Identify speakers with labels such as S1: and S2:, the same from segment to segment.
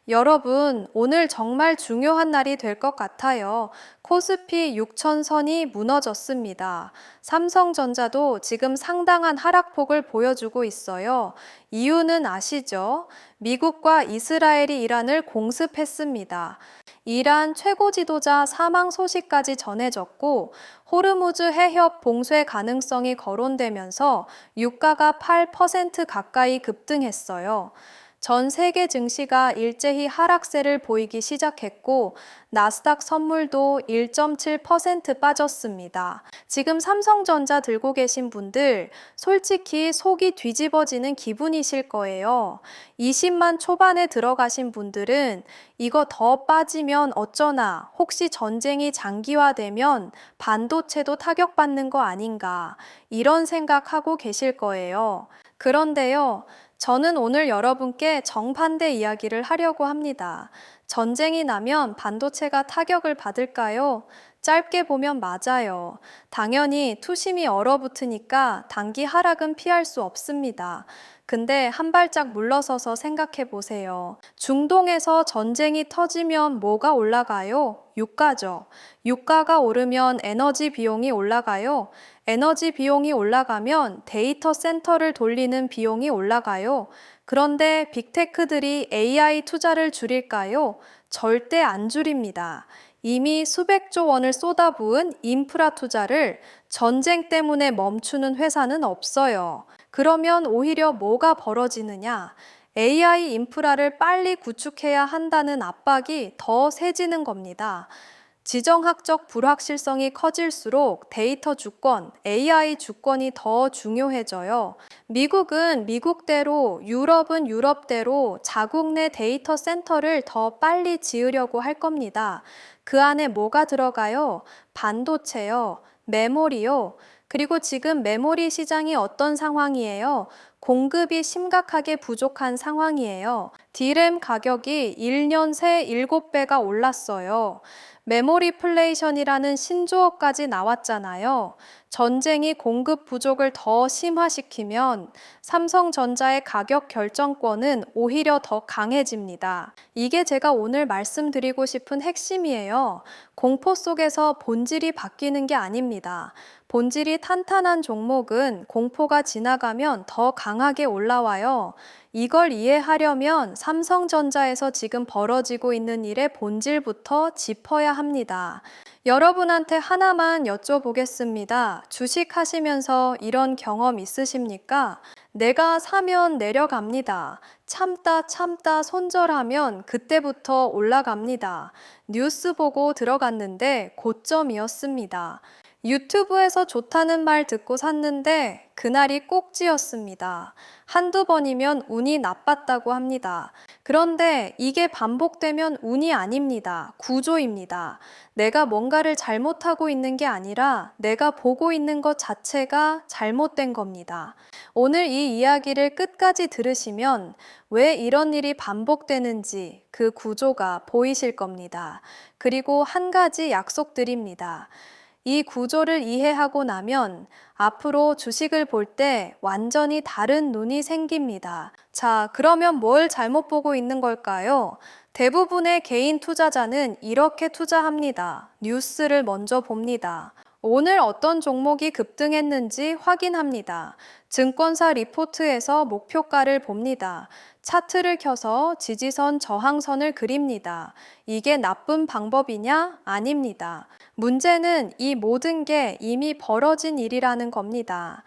S1: 여러분, 오늘 정말 중요한 날이 될 것 같아요. 코스피 6,000선이 무너졌습니다. 삼성전자도 지금 상당한 하락폭을 보여주고 있어요. 이유는 아시죠? 미국과 이스라엘이 이란을 공습했습니다. 이란 최고 지도자 사망 소식까지 전해졌고, 호르무즈 해협 봉쇄 가능성이 거론되면서 유가가 8% 가까이 급등했어요. 전 세계 증시가 일제히 하락세를 보이기 시작했고 나스닥 선물도 1.7% 빠졌습니다. 지금 삼성전자 들고 계신 분들 솔직히 속이 뒤집어지는 기분이실 거예요. 20만 초반에 들어가신 분들은 이거 더 빠지면 어쩌나, 혹시 전쟁이 장기화되면 반도체도 타격받는 거 아닌가, 이런 생각하고 계실 거예요. 그런데요, 저는 오늘 여러분께 정반대 이야기를 하려고 합니다. 전쟁이 나면 반도체가 타격을 받을까요? 짧게 보면 맞아요. 당연히 투심이 얼어붙으니까 단기 하락은 피할 수 없습니다. 근데 한 발짝 물러서서 생각해 보세요. 중동에서 전쟁이 터지면 뭐가 올라가요? 유가죠. 유가가 오르면 에너지 비용이 올라가요. 에너지 비용이 올라가면 데이터 센터를 돌리는 비용이 올라가요. 그런데 빅테크들이 AI 투자를 줄일까요? 절대 안 줄입니다. 이미 수백조 원을 쏟아부은 인프라 투자를 전쟁 때문에 멈추는 회사는 없어요. 그러면 오히려 뭐가 벌어지느냐? AI 인프라를 빨리 구축해야 한다는 압박이 더 세지는 겁니다. 지정학적 불확실성이 커질수록 데이터 주권, AI 주권이 더 중요해져요. 미국은 미국대로, 유럽은 유럽대로 자국 내 데이터 센터를 더 빨리 지으려고 할 겁니다. 그 안에 뭐가 들어가요? 반도체요, 메모리요. 그리고 지금 메모리 시장이 어떤 상황이에요? 공급이 심각하게 부족한 상황이에요. D램 가격이 1년 새 7배가 올랐어요. 메모리플레이션이라는 신조어까지 나왔잖아요. 전쟁이 공급 부족을 더 심화시키면 삼성전자의 가격 결정권은 오히려 더 강해집니다. 이게 제가 오늘 말씀드리고 싶은 핵심이에요. 공포 속에서 본질이 바뀌는 게 아닙니다. 본질이 탄탄한 종목은 공포가 지나가면 더 강하게 올라와요. 이걸 이해하려면 삼성전자에서 지금 벌어지고 있는 일의 본질부터 짚어야 합니다. 여러분한테 하나만 여쭤보겠습니다. 주식 하시면서 이런 경험 있으십니까? 내가 사면 내려갑니다. 참다 참다 손절하면 그때부터 올라갑니다. 뉴스 보고 들어갔는데 고점이었습니다. 유튜브에서 좋다는 말 듣고 샀는데 그날이 꼭지였습니다. 한두 번이면 운이 나빴다고 합니다. 그런데 이게 반복되면 운이 아닙니다. 구조입니다. 내가 뭔가를 잘못하고 있는 게 아니라 내가 보고 있는 것 자체가 잘못된 겁니다. 오늘 이 이야기를 끝까지 들으시면 왜 이런 일이 반복되는지 그 구조가 보이실 겁니다. 그리고 한 가지 약속드립니다. 이 구조를 이해하고 나면 앞으로 주식을 볼 때 완전히 다른 눈이 생깁니다. 자, 그러면 뭘 잘못 보고 있는 걸까요? 대부분의 개인 투자자는 이렇게 투자합니다. 뉴스를 먼저 봅니다. 오늘 어떤 종목이 급등했는지 확인합니다. 증권사 리포트에서 목표가를 봅니다. 차트를 켜서 지지선, 저항선을 그립니다. 이게 나쁜 방법이냐? 아닙니다. 문제는 이 모든 게 이미 벌어진 일이라는 겁니다.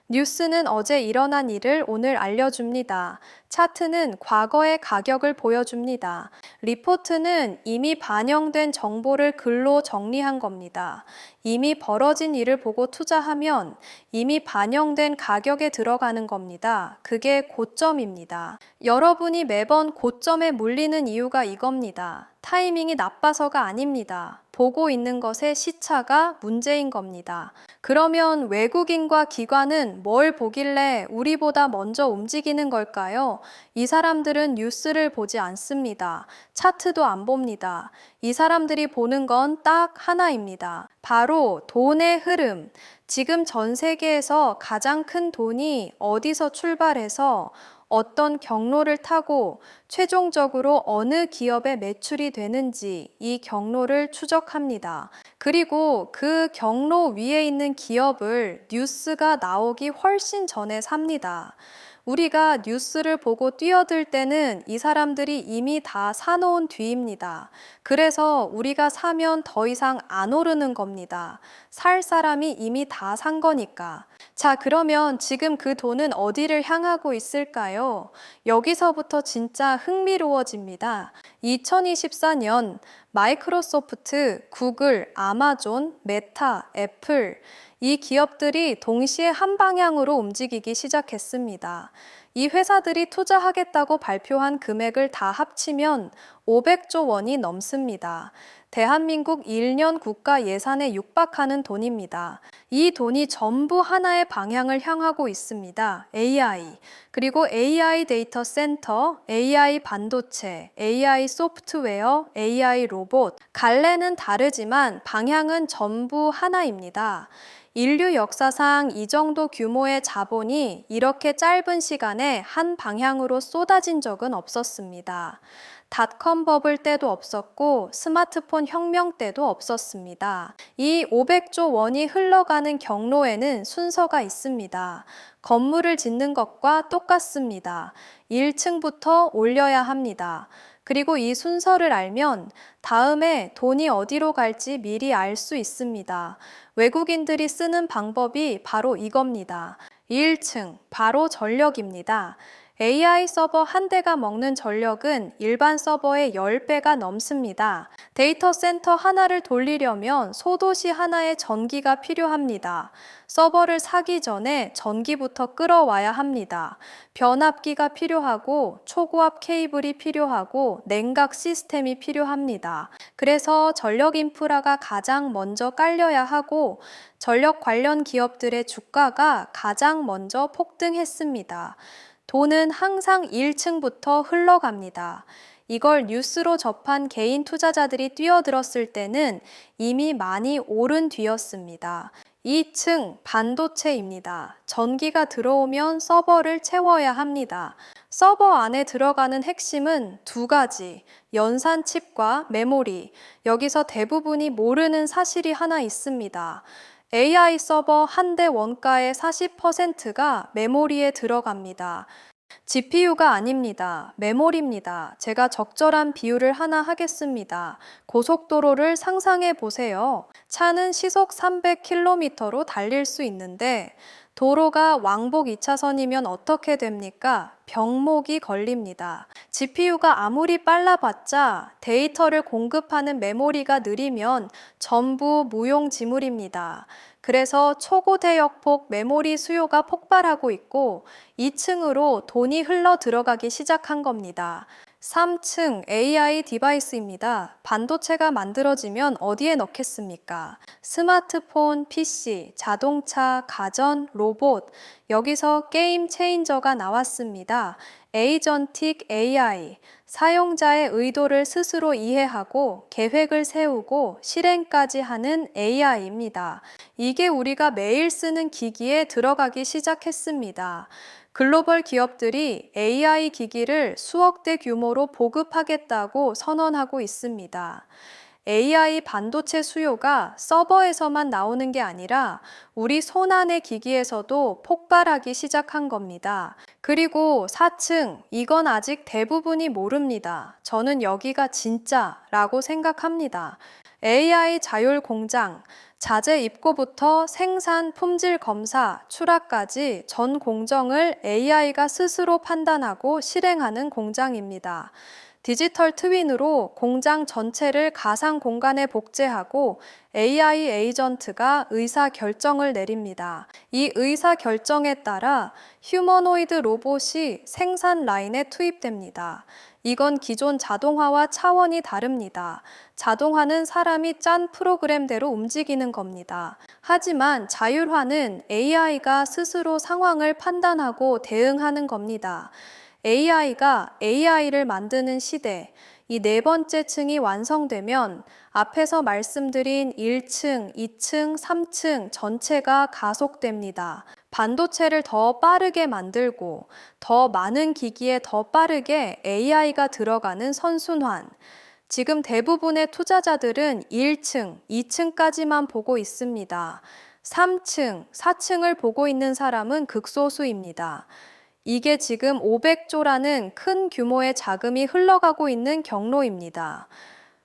S1: 뉴스는 어제 일어난 일을 오늘 알려줍니다. 차트는 과거의 가격을 보여줍니다. 리포트는 이미 반영된 정보를 글로 정리한 겁니다. 이미 벌어진 일을 보고 투자하면 이미 반영된 가격에 들어가는 겁니다. 그게 고점입니다. 여러분이 매번 고점에 물리는 이유가 이겁니다. 타이밍이 나빠서가 아닙니다. 보고 있는 것의 시차가 문제인 겁니다. 그러면 외국인과 기관은 뭘 보길래 우리보다 먼저 움직이는 걸까요? 이 사람들은 뉴스를 보지 않습니다. 차트도 안 봅니다. 이 사람들이 보는 건 딱 하나입니다. 바로 돈의 흐름. 지금 전 세계에서 가장 큰 돈이 어디서 출발해서 어떤 경로를 타고 최종적으로 어느 기업에 매출이 되는지 이 경로를 추적합니다. 그리고 그 경로 위에 있는 기업을 뉴스가 나오기 훨씬 전에 삽니다. 우리가 뉴스를 보고 뛰어들 때는 이 사람들이 이미 다 사놓은 뒤입니다. 그래서 우리가 사면 더 이상 안 오르는 겁니다. 살 사람이 이미 다 산 거니까. 자, 그러면 지금 그 돈은 어디를 향하고 있을까요? 여기서부터 진짜 흥미로워집니다. 2024년 마이크로소프트, 구글, 아마존, 메타, 애플, 이 기업들이 동시에 한 방향으로 움직이기 시작했습니다. 이 회사들이 투자하겠다고 발표한 금액을 다 합치면 500조 원이 넘습니다. 대한민국 1년 국가 예산에 육박하는 돈입니다. 이 돈이 전부 하나의 방향을 향하고 있습니다. AI, 그리고 AI 데이터 센터, AI 반도체, AI 소프트웨어, AI 로봇. 갈래는 다르지만 방향은 전부 하나입니다. 인류 역사상 이 정도 규모의 자본이 이렇게 짧은 시간에 한 방향으로 쏟아진 적은 없었습니다. 닷컴 버블 때도 없었고 스마트폰 혁명 때도 없었습니다. 이 500조 원이 흘러가는 경로에는 순서가 있습니다. 건물을 짓는 것과 똑같습니다. 1층부터 올려야 합니다. 그리고 이 순서를 알면 다음에 돈이 어디로 갈지 미리 알 수 있습니다. 외국인들이 쓰는 방법이 바로 이겁니다. 1층, 바로 전력입니다. AI 서버 한 대가 먹는 전력은 일반 서버의 10배가 넘습니다. 데이터 센터 하나를 돌리려면 소도시 하나의 전기가 필요합니다. 서버를 사기 전에 전기부터 끌어와야 합니다. 변압기가 필요하고 초고압 케이블이 필요하고 냉각 시스템이 필요합니다. 그래서 전력 인프라가 가장 먼저 깔려야 하고 전력 관련 기업들의 주가가 가장 먼저 폭등했습니다. 돈은 항상 1층부터 흘러갑니다. 이걸 뉴스로 접한 개인 투자자들이 뛰어들었을 때는 이미 많이 오른 뒤였습니다. 2층 반도체입니다. 전기가 들어오면 서버를 채워야 합니다. 서버 안에 들어가는 핵심은 두 가지, 연산 칩과 메모리. 여기서 대부분이 모르는 사실이 하나 있습니다. AI 서버 한 대 원가의 40%가 메모리에 들어갑니다. GPU가 아닙니다. 메모리입니다. 제가 적절한 비유를 하나 하겠습니다. 고속도로를 상상해 보세요. 차는 시속 300km로 달릴 수 있는데 도로가 왕복 2차선이면 어떻게 됩니까? 병목이 걸립니다. GPU가 아무리 빨라봤자 데이터를 공급하는 메모리가 느리면 전부 무용지물입니다. 그래서 초고대역폭 메모리 수요가 폭발하고 있고 2층으로 돈이 흘러 들어가기 시작한 겁니다. 3층 AI 디바이스입니다. 반도체가 만들어지면 어디에 넣겠습니까? 스마트폰, PC, 자동차, 가전, 로봇. 여기서 게임 체인저가 나왔습니다. 에이전틱 AI. 사용자의 의도를 스스로 이해하고 계획을 세우고 실행까지 하는 AI입니다. 이게 우리가 매일 쓰는 기기에 들어가기 시작했습니다. 글로벌 기업들이 AI 기기를 수억 대 규모로 보급하겠다고 선언하고 있습니다. AI 반도체 수요가 서버에서만 나오는 게 아니라 우리 손안의 기기에서도 폭발하기 시작한 겁니다. 그리고 4층, 이건 아직 대부분이 모릅니다. 저는 여기가 진짜라고 생각합니다. AI 자율 공장, 자재 입고부터 생산, 품질 검사, 출하까지 전 공정을 AI가 스스로 판단하고 실행하는 공장입니다. 디지털 트윈으로 공장 전체를 가상 공간에 복제하고 AI 에이전트가 의사 결정을 내립니다. 이 의사 결정에 따라 휴머노이드 로봇이 생산 라인에 투입됩니다. 이건 기존 자동화와 차원이 다릅니다. 자동화는 사람이 짠 프로그램대로 움직이는 겁니다. 하지만 자율화는 AI가 스스로 상황을 판단하고 대응하는 겁니다. AI가 AI를 만드는 시대, 이 네 번째 층이 완성되면 앞에서 말씀드린 1층, 2층, 3층 전체가 가속됩니다. 반도체를 더 빠르게 만들고 더 많은 기기에 더 빠르게 AI가 들어가는 선순환. 지금 대부분의 투자자들은 1층, 2층까지만 보고 있습니다. 3층, 4층을 보고 있는 사람은 극소수입니다. 이게 지금 500조라는 큰 규모의 자금이 흘러가고 있는 경로입니다.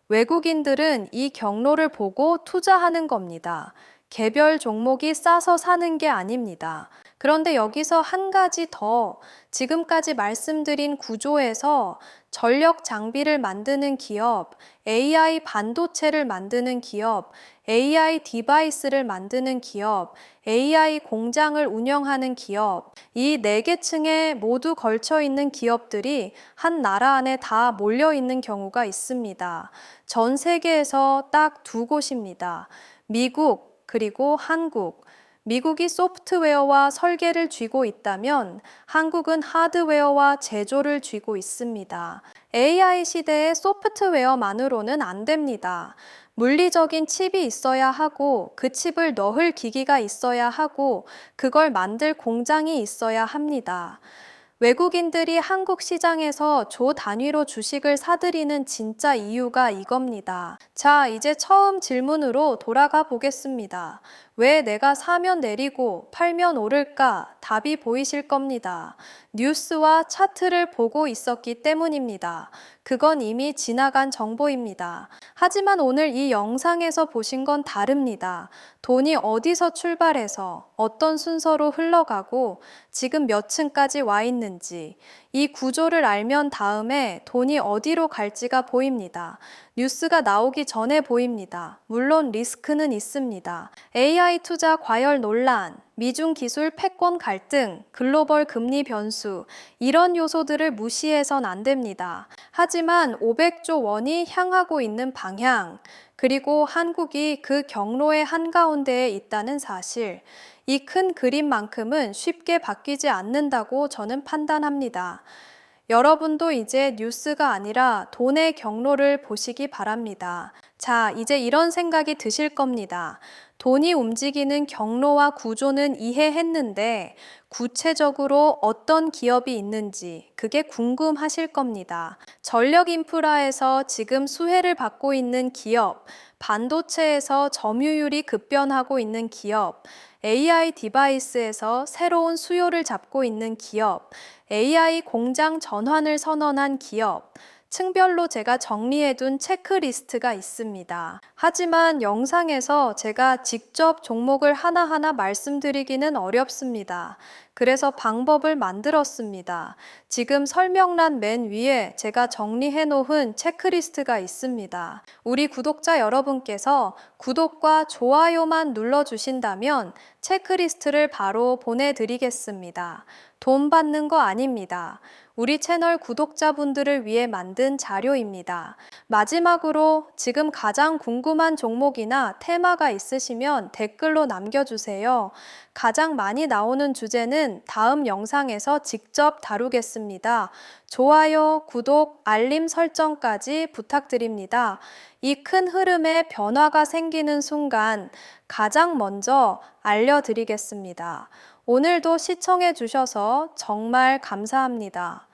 S1: 외국인들은 이 경로를 보고 투자하는 겁니다. 개별 종목이 싸서 사는 게 아닙니다. 그런데 여기서 한 가지 더, 지금까지 말씀드린 구조에서 전력 장비를 만드는 기업, AI 반도체를 만드는 기업, AI 디바이스를 만드는 기업, AI 공장을 운영하는 기업, 이 네 개 층에 모두 걸쳐 있는 기업들이 한 나라 안에 다 몰려 있는 경우가 있습니다. 전 세계에서 딱 두 곳입니다. 미국, 그리고 한국. 미국이 소프트웨어와 설계를 쥐고 있다면 한국은 하드웨어와 제조를 쥐고 있습니다. AI 시대의 소프트웨어만으로는 안 됩니다. 물리적인 칩이 있어야 하고 그 칩을 넣을 기기가 있어야 하고 그걸 만들 공장이 있어야 합니다. 외국인들이 한국 시장에서 조 단위로 주식을 사들이는 진짜 이유가 이겁니다. 자, 이제 처음 질문으로 돌아가 보겠습니다. 왜 내가 사면 내리고 팔면 오를까? 답이 보이실 겁니다. 뉴스와 차트를 보고 있었기 때문입니다. 그건 이미 지나간 정보입니다. 하지만 오늘 이 영상에서 보신 건 다릅니다. 돈이 어디서 출발해서 어떤 순서로 흘러가고 지금 몇 층까지 와 있는지 이 구조를 알면 다음에 돈이 어디로 갈지가 보입니다. 뉴스가 나오기 전에 보입니다. 물론 리스크는 있습니다. AI 투자 과열 논란, 미중 기술 패권 갈등, 글로벌 금리 변수, 이런 요소들을 무시해선 안 됩니다. 하지만 500조 원이 향하고 있는 방향, 그리고 한국이 그 경로의 한가운데에 있다는 사실, 이 큰 그림만큼은 쉽게 바뀌지 않는다고 저는 판단합니다. 여러분도 이제 뉴스가 아니라 돈의 경로를 보시기 바랍니다. 자, 이제 이런 생각이 드실 겁니다. 돈이 움직이는 경로와 구조는 이해했는데 구체적으로 어떤 기업이 있는지 그게 궁금하실 겁니다. 전력 인프라에서 지금 수혜를 받고 있는 기업, 반도체에서 점유율이 급변하고 있는 기업, AI 디바이스에서 새로운 수요를 잡고 있는 기업, AI 공장 전환을 선언한 기업, 층별로 제가 정리해둔 체크리스트가 있습니다. 하지만 영상에서 제가 직접 종목을 하나하나 말씀드리기는 어렵습니다. 그래서 방법을 만들었습니다. 지금 설명란 맨 위에 제가 정리해 놓은 체크리스트가 있습니다. 우리 구독자 여러분께서 구독과 좋아요만 눌러주신다면 체크리스트를 바로 보내드리겠습니다. 돈 받는 거 아닙니다. 우리 채널 구독자분들을 위해 만든 자료입니다. 마지막으로 지금 가장 궁금한 종목이나 테마가 있으시면 댓글로 남겨주세요. 가장 많이 나오는 주제는 다음 영상에서 직접 다루겠습니다. 좋아요, 구독, 알림 설정까지 부탁드립니다. 이 큰 흐름에 변화가 생기는 순간 가장 먼저 알려드리겠습니다. 오늘도 시청해 주셔서 정말 감사합니다.